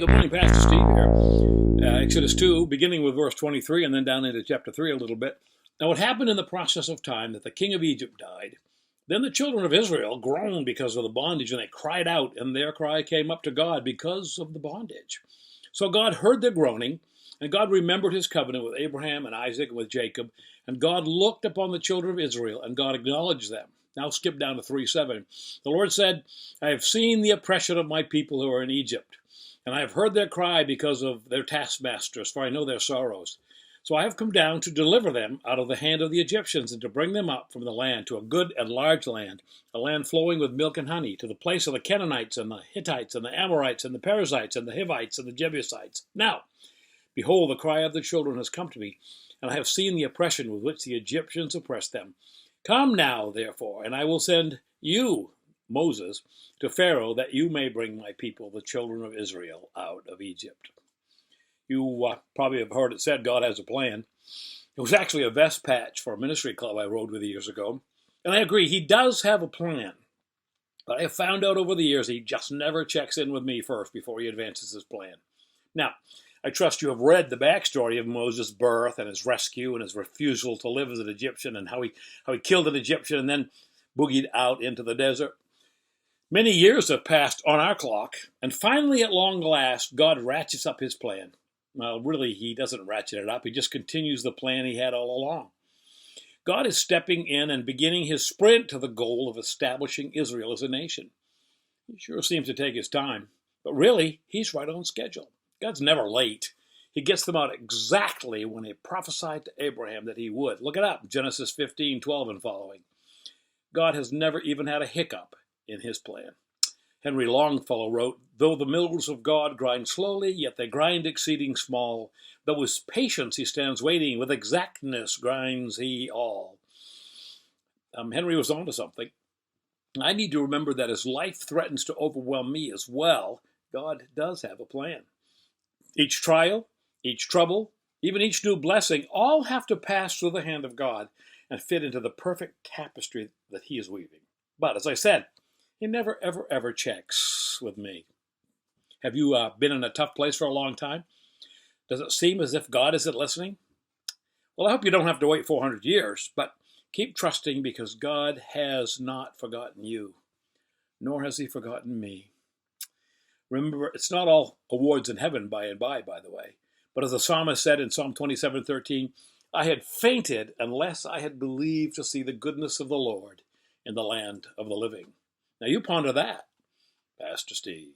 Good morning, Pastor Steve here. Exodus 2, beginning with verse 23 and then down into chapter 3 a little bit. Now it happened in the process of time that the king of Egypt died. Then the children of Israel groaned because of the bondage, and they cried out, and their cry came up to God because of the bondage. So God heard their groaning, and God remembered his covenant with Abraham and Isaac and with Jacob. And God looked upon the children of Israel, and God acknowledged them. Now skip down to 3:7. The Lord said, I have seen the oppression of my people who are in Egypt, and I have heard their cry because of their taskmasters, for I know their sorrows. So I have come down to deliver them out of the hand of the Egyptians, and to bring them up from the land to a good and large land, a land flowing with milk and honey, to the place of the Canaanites and the Hittites and the Amorites and the Perizzites and the Hivites and the Jebusites. Now, behold, the cry of the children has come to me, and I have seen the oppression with which the Egyptians oppressed them. Come now, therefore, and I will send you, Moses, to Pharaoh, that you may bring my people, the children of Israel, out of Egypt. You probably have heard it said God has a plan. It was actually a vest patch for a ministry club I rode with years ago. And I agree, he does have a plan. But I have found out over the years he just never checks in with me first before he advances his plan. Now, I trust you have read the backstory of Moses' birth and his rescue and his refusal to live as an Egyptian, and how he killed an Egyptian and then boogied out into the desert. Many years have passed on our clock, and finally, at long last, God ratchets up his plan. Well, really, he doesn't ratchet it up. He just continues the plan he had all along. God is stepping in and beginning his sprint to the goal of establishing Israel as a nation. He sure seems to take his time, but really, he's right on schedule. God's never late. He gets them out exactly when he prophesied to Abraham that he would. Look it up, Genesis 15:12 and following. God has never even had a hiccup in his plan. Henry Longfellow wrote, though the mills of God grind slowly, yet they grind exceeding small. Though with patience he stands waiting, with exactness grinds he all. Henry was onto something. I need to remember that as life threatens to overwhelm me as well, God does have a plan. Each trial, each trouble, even each new blessing, all have to pass through the hand of God and fit into the perfect tapestry that he is weaving. But as I said, he never, ever, ever checks with me. Have you been in a tough place for a long time? Does it seem as if God isn't listening? Well, I hope you don't have to wait 400 years, but keep trusting, because God has not forgotten you, nor has he forgotten me. Remember, it's not all awards in heaven by and by the way. But as the psalmist said in Psalm 27:13, I had fainted unless I had believed to see the goodness of the Lord in the land of the living. Now you ponder that, Pastor Steve.